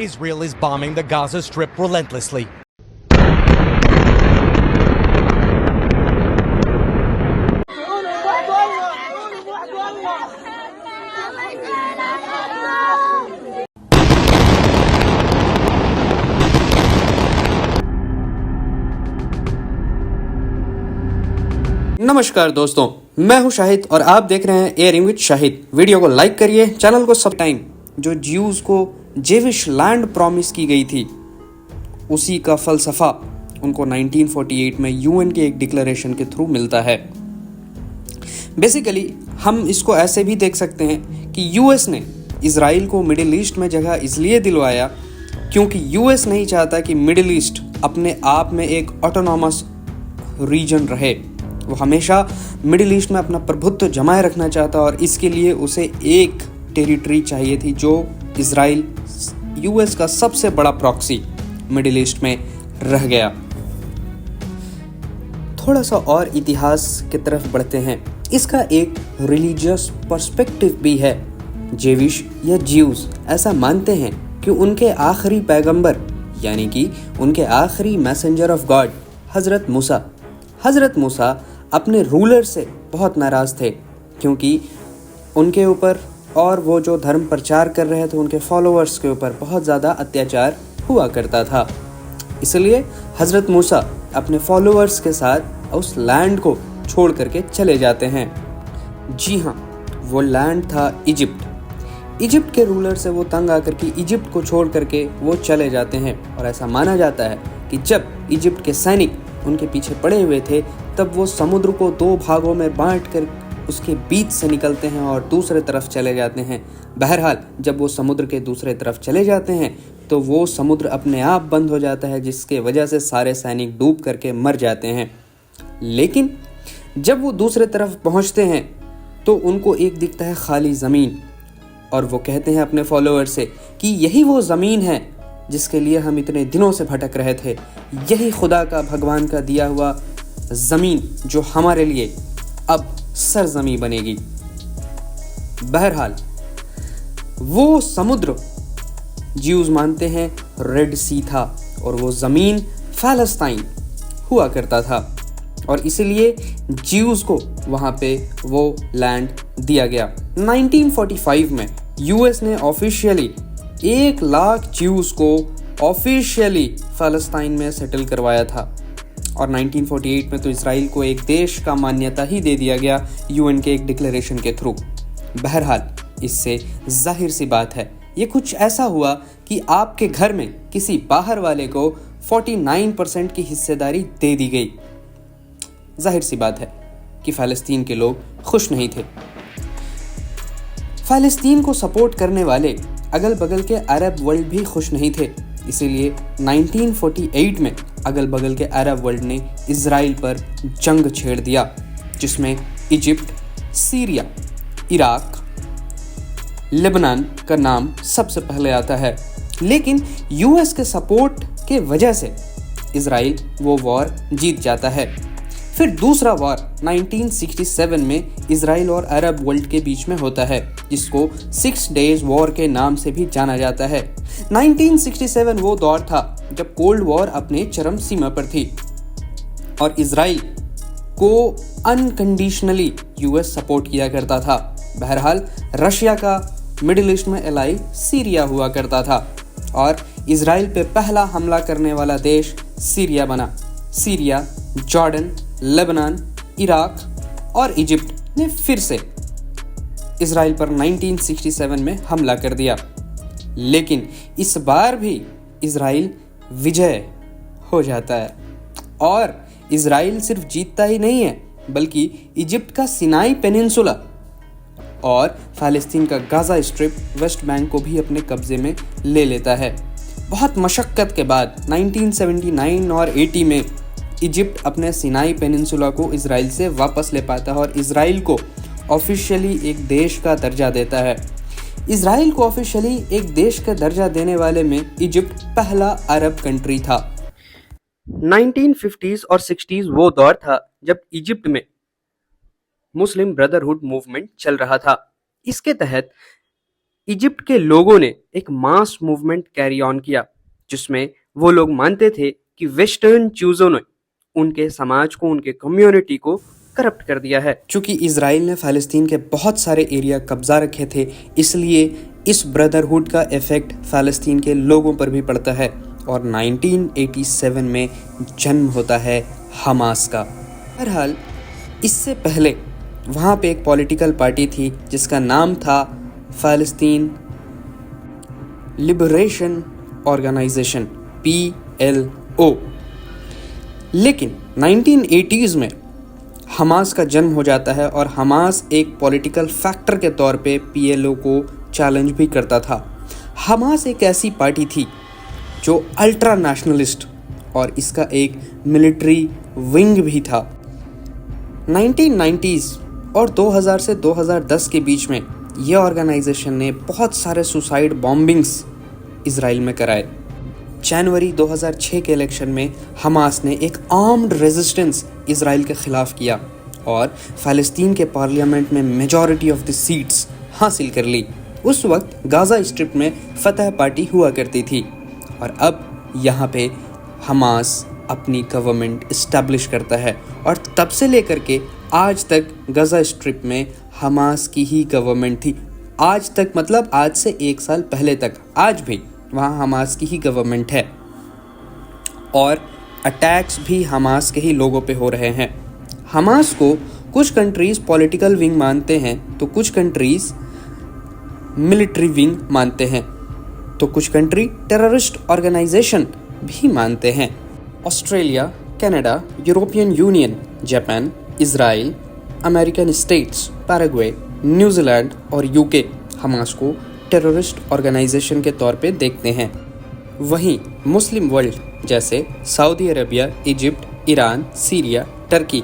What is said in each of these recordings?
Israel is bombing the Gaza Strip relentlessly. नमस्कार दोस्तों, मैं हूं शाहिद और आप देख रहे हैं एयरिंग विद शाहिद। वीडियो को लाइक करिए, चैनल को सब टाइम जो ज्यूज को जेविश लैंड प्रॉमिस की गई थी उसी का फलसफा उनको 1948 में यूएन के एक डिक्लेरेशन के थ्रू मिलता है। बेसिकली हम इसको ऐसे भी देख सकते हैं कि यूएस ने इजराइल को मिडिल ईस्ट में जगह इसलिए दिलवाया क्योंकि यूएस नहीं चाहता कि मिडिल ईस्ट अपने आप में एक ऑटोनॉमस रीजन रहे। वो हमेशा मिडिल ईस्ट में अपना प्रभुत्व जमाए रखना चाहता और इसके लिए उसे एक टेरिटरी चाहिए थी जो इजराइल यूएस का सबसे बड़ा प्रॉक्सी मिडिल ईस्ट में रह गया। थोड़ा सा और इतिहास की तरफ बढ़ते हैं। इसका एक रिलीजियस पर्सपेक्टिव भी है। जेविश या ज्यूज ऐसा मानते हैं कि उनके आखिरी पैगंबर यानी कि उनके आखिरी मैसेंजर ऑफ गॉड हजरत मूसा अपने रूलर से बहुत नाराज़ थे क्योंकि उनके ऊपर और वो जो धर्म प्रचार कर रहे थे उनके फॉलोअर्स के ऊपर बहुत ज़्यादा अत्याचार हुआ करता था। इसलिए हज़रत मूसा अपने फॉलोअर्स के साथ उस लैंड को छोड़ करके चले जाते हैं। जी हाँ, वो लैंड था इजिप्ट के रूलर से वो तंग आकर के इजिप्ट को छोड़ करके वो चले जाते हैं और ऐसा माना जाता है कि जब इजिप्ट के सैनिक उनके पीछे पड़े हुए थे तब वो समुद्र को दो भागों में बांट कर उसके बीच से निकलते हैं और दूसरे तरफ चले जाते हैं। बहरहाल जब वो समुद्र के दूसरे तरफ चले जाते हैं तो वो समुद्र अपने आप बंद हो जाता है जिसके वजह से सारे सैनिक डूब करके मर जाते हैं। लेकिन जब वो दूसरे तरफ पहुंचते हैं तो उनको एक दिखता है खाली ज़मीन और वो कहते हैं अपने फॉलोअर से कि यही वो ज़मीन है जिसके लिए हम इतने दिनों से भटक रहे थे। यही खुदा का भगवान का दिया हुआ ज़मीन जो हमारे लिए अब सरजमी बनेगी। बहरहाल वो समुद्र ज्यूज मानते हैं रेड सी था और वो ज़मीन फ़लस्तीन हुआ करता था और इसलिए ज्यूज को वहाँ पे वो लैंड दिया गया। 1945 में यूएस ने ऑफिशियली 1,00,000 ज्यूज को ऑफिशियली फ़लस्तीन में सेटल करवाया था और 1948 में तो इजराइल को एक देश का मान्यता ही दे दिया गया यूएन के एक डिक्लेरेशन के थ्रू। बहरहाल इससे जाहिर सी बात है ये कुछ ऐसा हुआ कि आपके घर में किसी बाहर वाले को 49% की हिस्सेदारी दे दी गई। जाहिर सी बात है कि फ़लस्तीन के लोग खुश नहीं थे। फ़लस्तीन को सपोर्ट करने वाले अगल बगल के अरब वर्ल्ड भी खुश नहीं थे। इसीलिए 1948 में अगल बगल के अरब वर्ल्ड ने इजराइल पर जंग छेड़ दिया जिसमें इजिप्ट, सीरिया, इराक, लेबनान का नाम सबसे पहले आता है। लेकिन यूएस के सपोर्ट के वजह से इजराइल वो वॉर जीत जाता है। फिर दूसरा वॉर 1967 में इजराइल और अरब वर्ल्ड के बीच में होता है जिसको 6 डेज वॉर के नाम से भी जाना जाता है। 1967 वो दौर था जब कोल्ड वॉर अपने चरम सीमा पर थी और इजराइल को अनकंडीशनली यूएस सपोर्ट किया करता था। बहरहाल रशिया का मिडिल ईस्ट में एलाई सीरिया हुआ करता था और इजराइल पे पहला हमला करने वाला देश सीरिया बना। सीरिया, जॉर्डन, लेबनान, इराक और इजिप्ट ने फिर से इजराइल पर 1967 में हमला कर दिया। लेकिन इस बार भी इजराइल विजय हो जाता है और इजराइल सिर्फ जीतता ही नहीं है बल्कि इजिप्ट का सिनाई पेनिनसुला और फ़लस्तीन का गाज़ा स्ट्रिप, वेस्ट बैंक को भी अपने कब्जे में ले लेता है। बहुत मशक्क़त के बाद 1979 और 80 में इजिप्ट अपने सिनाई पेनिनसुला को इजराइल से वापस ले पाता है और इजराइल को ऑफिशियली एक देश का दर्जा देता है। इजराइल को ऑफिशियली एक देश का दर्जा देने वाले में इजिप्ट पहला अरब कंट्री था। 1950s और 60s वो दौर था जब इजिप्ट में मुस्लिम ब्रदरहुड मूवमेंट चल रहा था। इसके तहत इजिप्ट के लोगों ने एक मास मूवमेंट कैरी ऑन किया जिसमें वो लोग मानते थे कि वेस्टर्न चूजों ने उनके समाज को, उनके कम्युनिटी को करप्ट कर दिया है। चूंकि इजराइल ने फ़लस्तीन के बहुत सारे एरिया कब्जा रखे थे, इसलिए इस ब्रदरहुड का इफेक्ट फ़लस्तीन के लोगों पर भी पड़ता है और 1987 में जन्म होता है हमास का। बहरहाल इससे पहले वहाँ पे एक पॉलिटिकल पार्टी थी जिसका नाम था फ़लस्तीन लिबरेशन ऑर्गेनाइजेशन, PLO। लेकिन 1980s में हमास का जन्म हो जाता है और हमास एक पॉलिटिकल फैक्टर के तौर पे PLO को चैलेंज भी करता था। हमास एक ऐसी पार्टी थी जो अल्ट्रा नेशनलिस्ट और इसका एक मिलिट्री विंग भी था। 1990s और 2000 से 2010 के बीच में यह ऑर्गेनाइजेशन ने बहुत सारे सुसाइड बॉम्बिंग्स इजराइल में कराए। जनवरी 2006 के इलेक्शन में हमास ने एक आर्म्ड रेजिस्टेंस इजराइल के खिलाफ किया और फ़लस्तीन के पार्लियामेंट में मेजॉरिटी ऑफ द सीट्स हासिल कर ली। उस वक्त गाज़ा स्ट्रिप में फतह पार्टी हुआ करती थी और अब यहाँ पे हमास अपनी गवर्नमेंट इस्टेब्लिश करता है और तब से लेकर के आज तक गाज़ा स्ट्रिप में हमास की ही गवर्नमेंट थी। आज तक मतलब आज से 1 साल पहले तक आज भी वहाँ हमास की ही गवर्नमेंट है और अटैक्स भी हमास के ही लोगों पे हो रहे हैं। हमास को कुछ कंट्रीज़ पॉलिटिकल विंग मानते हैं तो कुछ कंट्रीज़ मिलिट्री विंग मानते हैं तो कुछ कंट्री टेररिस्ट ऑर्गेनाइजेशन भी मानते हैं। Australia, Canada, European union, Japan, Israel, American states, Paraguay, New Zealand और यूके हमास को टेररिस्ट ऑर्गेनाइजेशन के तौर पे देखते हैं। वहीं मुस्लिम वर्ल्ड जैसे Saudi Arabia, Egypt, Iran, Syria, Turkey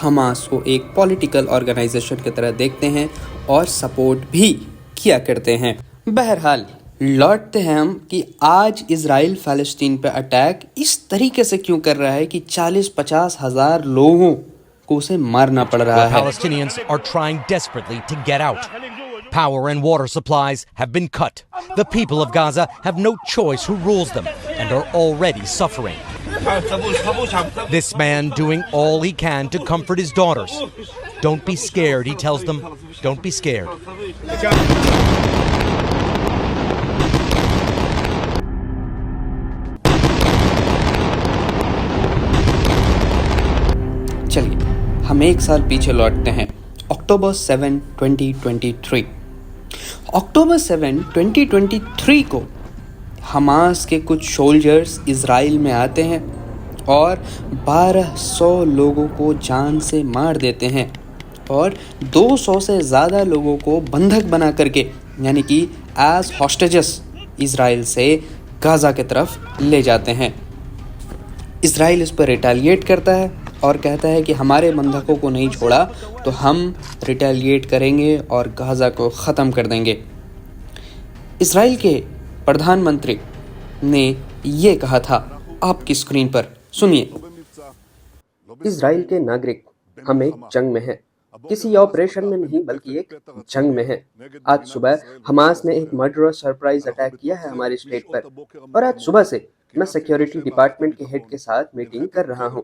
Hamas को एक पॉलिटिकल ऑर्गेनाइजेशन की तरह देखते हैं और सपोर्ट भी किया करते हैं। बहरहाल लौटते हैं हम कि आज इजराइल फ़लस्तीन पे अटैक इस तरीके से क्यों कर रहा है कि 40-50 हज़ार लोगों को उसे मारना पड़ रहा The है। Palestinians are trying desperately to get out. Power and water supplies have been cut. The people of Gaza have no choice who rules them and are already suffering. This man doing all he can to comfort his daughters. Don't be scared, he tells them. Don't be scared. चलिए हम 1 साल पीछे लौटते हैं। अक्टूबर 7, 2023। अक्टूबर 7, 2023 को Hamas के कुछ soldiers Israel में आते हैं और 1200 लोगों को जान से मार देते हैं और 200 से ज़्यादा लोगों को बंधक बना करके यानी कि एज हॉस्टेजेस इजराइल से गाज़ा की तरफ ले जाते हैं। इजराइल इस पर रिटेलिएट करता है और कहता है कि हमारे बंधकों को नहीं छोड़ा तो हम रिटेलिएट करेंगे और गाज़ा को ख़त्म कर देंगे। इजराइल के प्रधानमंत्री ने ये कहा था, आपकी स्क्रीन पर सुनिए। इजराइल के नागरिक हम एक जंग में हैं, किसी ऑपरेशन में नहीं बल्कि एक जंग में हैं। आज सुबह हमास ने एक मर्डरस सरप्राइज अटैक किया है हमारी स्टेट पर और आज सुबह से मैं सिक्योरिटी डिपार्टमेंट के हेड के साथ मीटिंग कर रहा हूँ।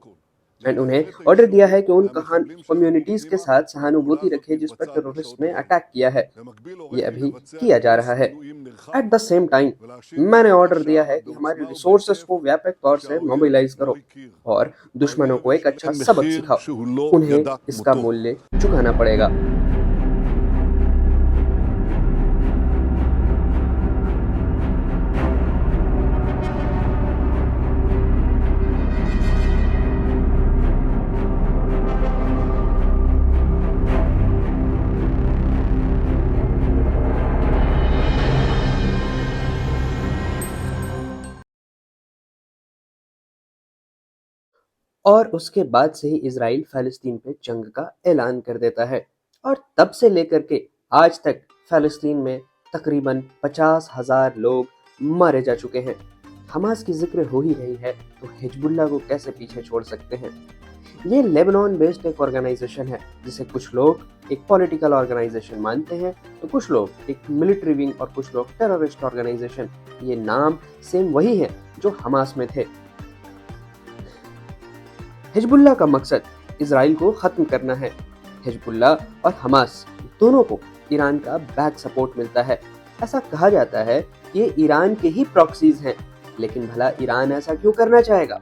मैंने उन्हें ऑर्डर दिया है कि उन कम्युनिटीज के साथ सहानुभूति रखें जिस पर टेररिस्ट ने अटैक किया है। ये अभी किया जा रहा है। एट द सेम टाइम मैंने ऑर्डर दिया है कि हमारे रिसोर्सेस को व्यापक तौर से मोबिलाइज करो और दुश्मनों को एक अच्छा सबक सिखाओ। उन्हें इसका मूल्य चुकाना पड़ेगा। और उसके बाद से ही इजराइल फ़लस्तीन पे जंग का ऐलान कर देता है और तब से लेकर के आज तक फ़लस्तीन में तकरीबन 50,000 लोग मारे जा चुके हैं। हमास की जिक्र हो ही रही है तो हिजबुल्लाह को कैसे पीछे छोड़ सकते हैं। ये लेबनान बेस्ड एक ऑर्गेनाइजेशन है जिसे कुछ लोग एक पॉलिटिकल ऑर्गेनाइजेशन मानते हैं तो कुछ लोग एक मिलिट्री विंग और कुछ लोग टेररिस्ट ऑर्गेनाइजेशन। ये नाम सेम वही है जो हमास में थे। हिजबुल्लाह का मकसद इजराइल को खत्म करना है। हिजबुल्लाह और हमास दोनों को ईरान का बैक सपोर्ट मिलता है। ऐसा कहा जाता है कि ये ईरान के ही प्रॉक्सीज हैं, लेकिन भला ईरान ऐसा क्यों करना चाहेगा?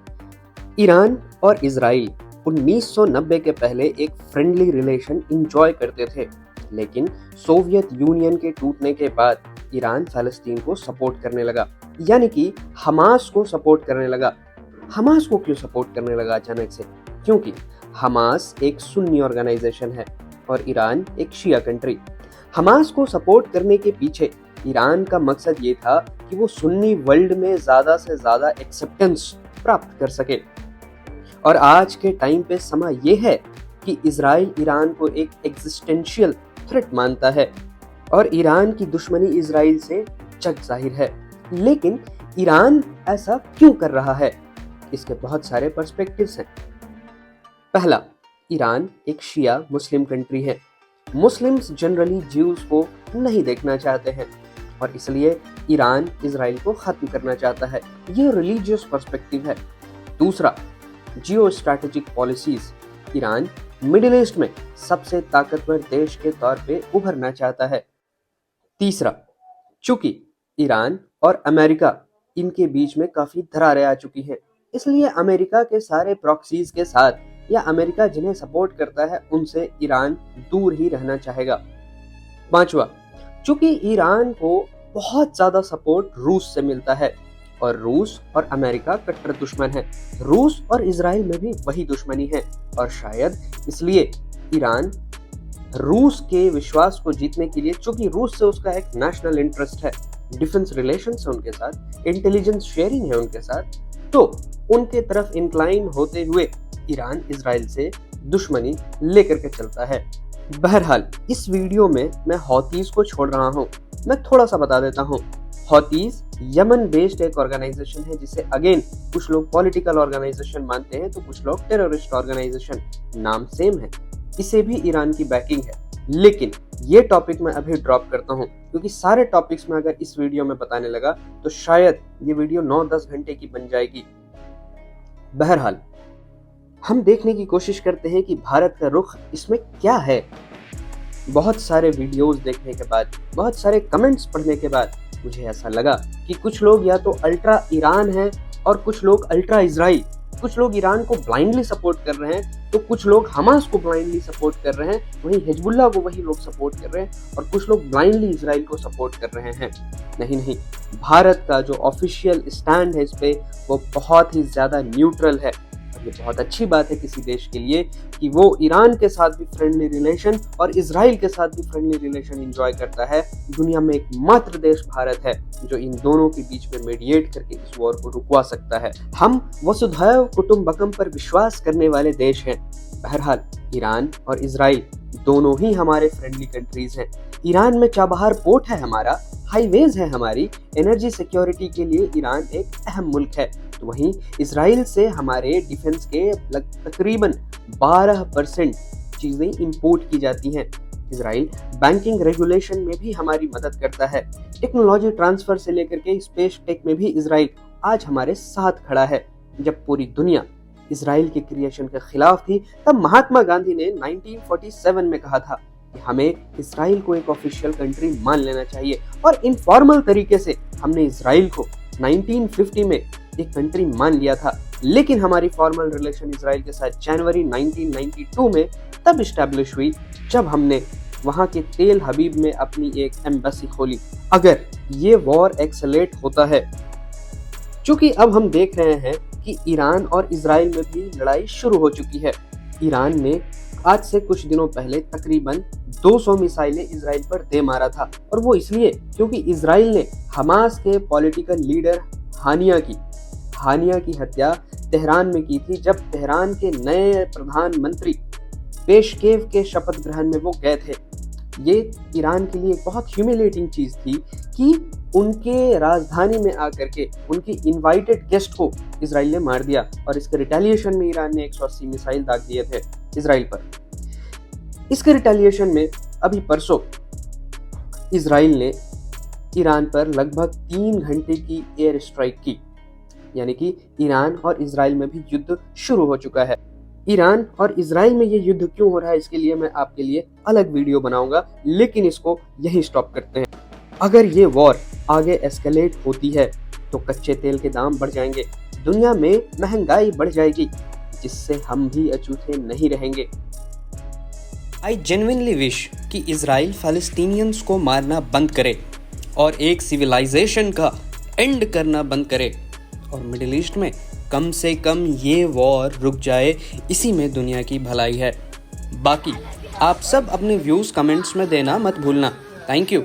ईरान और इजराइल 1990 के पहले एक फ्रेंडली रिलेशन इंजॉय करते थे, लेकिन सोवियत यूनियन के टूटने के बाद ईरान फ़लस्तीन को सपोर्ट करने लगा, यानी कि हमास को सपोर्ट करने लगा। हमास को क्यों सपोर्ट करने लगा अचानक से? क्योंकि हमास एक सुन्नी ऑर्गेनाइजेशन है और ईरान एक शिया कंट्री। हमास को सपोर्ट करने के पीछे ईरान का मकसद ये था कि वो सुन्नी वर्ल्ड में ज़्यादा से ज़्यादा एक्सेप्टेंस प्राप्त कर सके। और आज के टाइम पे समय ये है कि इजराइल ईरान को एक एग्जिस्टेंशियल थ्रेट मानता है और ईरान की दुश्मनी इजराइल से जग जाहिर है। लेकिन ईरान ऐसा क्यों कर रहा है? इसके बहुत सारे पर्सपेक्टिव्स हैं। पहला, ईरान एक शिया मुस्लिम कंट्री है। मुस्लिम्स जनरली ज्यूज को नहीं देखना चाहते हैं और इसलिए ईरान इजराइल को खत्म करना चाहता है। ये रिलीजियस पर्सपेक्टिव है। दूसरा, geo strategic policies. Iran middle east में सबसे ताकतवर देश के तौर पे उभरना चाहता है। तीसरा, चूंकि ईरान और अमेरिका इनके बीच में काफी दरारें आ चुकी हैं, इसलिए अमेरिका के सारे प्रॉक्सीज के साथ या अमेरिका जिन्हें सपोर्ट करता है उनसे ईरान दूर ही रहना चाहेगा। पांचवा, चूंकि ईरान को बहुत ज्यादा सपोर्ट रूस से मिलता है और रूस और अमेरिका कट्टर दुश्मन है। रूस और इजराइल में भी वही दुश्मनी है और शायद इसलिए ईरान रूस के विश्वास को जीतने के लिए, चूंकि रूस से उसका एक नेशनल इंटरेस्ट है, डिफेंस रिलेशंस है उनके साथ, इंटेलिजेंस शेयरिंग है उनके साथ, तो उनके तरफ इंक्लाइन होते हुए ईरान इजराइल से दुश्मनी लेकर के चलता है। बहरहाल इस वीडियो में मैं हौतीज को छोड़ रहा हूँ। मैं थोड़ा सा बता देता हूँ। हौतीज यमन बेस्ड एक ऑर्गेनाइजेशन है जिसे अगेन कुछ लोग पॉलिटिकल ऑर्गेनाइजेशन मानते हैं तो कुछ लोग टेररिस्ट ऑर्गेनाइजेशन। नाम सेम है, इसे भी ईरान की बैकिंग है। लेकिन ये टॉपिक मैं अभी ड्रॉप करता हूँ क्योंकि सारे टॉपिक्स में अगर इस वीडियो में बताने लगा तो शायद ये वीडियो 9-10 घंटे की बन जाएगी। बहरहाल हम देखने की कोशिश करते हैं कि भारत का रुख इसमें क्या है। बहुत सारे वीडियोस देखने के बाद, बहुत सारे कमेंट्स पढ़ने के बाद मुझे ऐसा लगा कि कुछ लोग या तो अल्ट्रा ईरान हैं और कुछ लोग अल्ट्रा इजराइल। कुछ लोग ईरान को ब्लाइंडली सपोर्ट कर रहे हैं तो कुछ लोग हमास को ब्लाइंडली सपोर्ट कर रहे हैं, वहीं हिजबुल्लाह को वही लोग सपोर्ट कर रहे हैं और कुछ लोग ब्लाइंडली इजराइल को सपोर्ट कर रहे हैं। नहीं, भारत का जो ऑफिशियल स्टैंड है इस पे वो बहुत ही ज्यादा न्यूट्रल है। ये बहुत अच्छी बात है किसी देश के लिए कि वो ईरान के साथ भी फ्रेंडली रिलेशन और इजराइल के साथ भी फ्रेंडली रिलेशन एंजॉय करता है। दुनिया में एकमात्र देश भारत है जो इन दोनों के बीच में मीडिएट करके इस वॉर को रुकवा सकता है। हम वसुधैव कुटुंबकम पर विश्वास करने वाले देश हैं। बहरहाल ईरान और इजराइल दोनों ही हमारे फ्रेंडली कंट्रीज हैं। ईरान में चाबहार पोर्ट है हमारा, हाईवेज है हमारी, एनर्जी सिक्योरिटी के लिए ईरान एक अहम मुल्क है। तो वहीं इजराइल से हमारे डिफेंस के तकरीबन 12% चीजें इंपोर्ट की जाती हैं। इजराइल बैंकिंग रेगुलेशन में भी हमारी मदद करता है। टेक्नोलॉजी ट्रांसफर से लेकर के स्पेस टेक में भी इजराइल आज हमारे साथ खड़ा है। जब पूरी दुनिया इजराइल के क्रिएशन के खिलाफ थी तब महात्मा गांधी ने 1947 में कहा था कि हमें इजराइल को एक ऑफिशियल कंट्री मान लेना चाहिए और इनफॉर्मल तरीके से हमने इजराइल को 1950 में एक कंट्री मान लिया था। लेकिन हमारी फॉर्मल रिलेशन इजराइल के साथ जनवरी 1992 में तब इस्टेब्लिश हुई जब हमने वहां के तेल हबीब में अपनी एक एम्बेसी खोली। अगर ये वॉर एक्सेलेट होता है, चूंकि अब हम देख रहे हैं कि ईरान और इजराइल में भी लड़ाई शुरू हो चुकी है। ईरान ने आज से कुछ दिनों पहले तकरीबन 200 मिसाइलें इजराइल पर दे मारा था और वो इसलिए क्योंकि इजराइल ने हमास के पॉलिटिकल लीडर हानिया की हत्या तेहरान में की थी। जब तेहरान के नए प्रधानमंत्री पेशकेव के शपथ ग्रहण में वो गए थे, ये ईरान के लिए एक बहुत ह्यूमिलेटिंग चीज थी कि उनके राजधानी में आकर के उनके इनवाइटेड गेस्ट को इसराइल ने मार दिया और इसके रिटेलिएशन में ईरान ने 180 मिसाइल दाग दिए थे इसराइल पर। इसके रिटेलिएशन में अभी परसों इसराइल ने ईरान पर लगभग 3 घंटे की एयर स्ट्राइक की, यानी कि ईरान और इसराइल में भी युद्ध शुरू हो चुका है। ईरान और इसराइल में ये युद्ध क्यों हो रहा है इसके लिए मैं आपके लिए अलग वीडियो बनाऊंगा, लेकिन इसको यहीं स्टॉप करते हैं। अगर ये वॉर आगे एस्केलेट होती है तो कच्चे तेल के दाम बढ़ जाएंगे, दुनिया में महंगाई बढ़ जाएगी, जिससे हम भी अछूते नहीं रहेंगे। आई जेन्युइनली विश कि इसराइल फ़लस्तीनियंस को मारना बंद करे और एक सिविलाइजेशन का एंड करना बंद करे और मिडिल ईस्ट में कम से कम ये वॉर रुक जाए, इसी में दुनिया की भलाई है। बाकी आप सब अपने व्यूज़ कमेंट्स में देना मत भूलना। Thank you.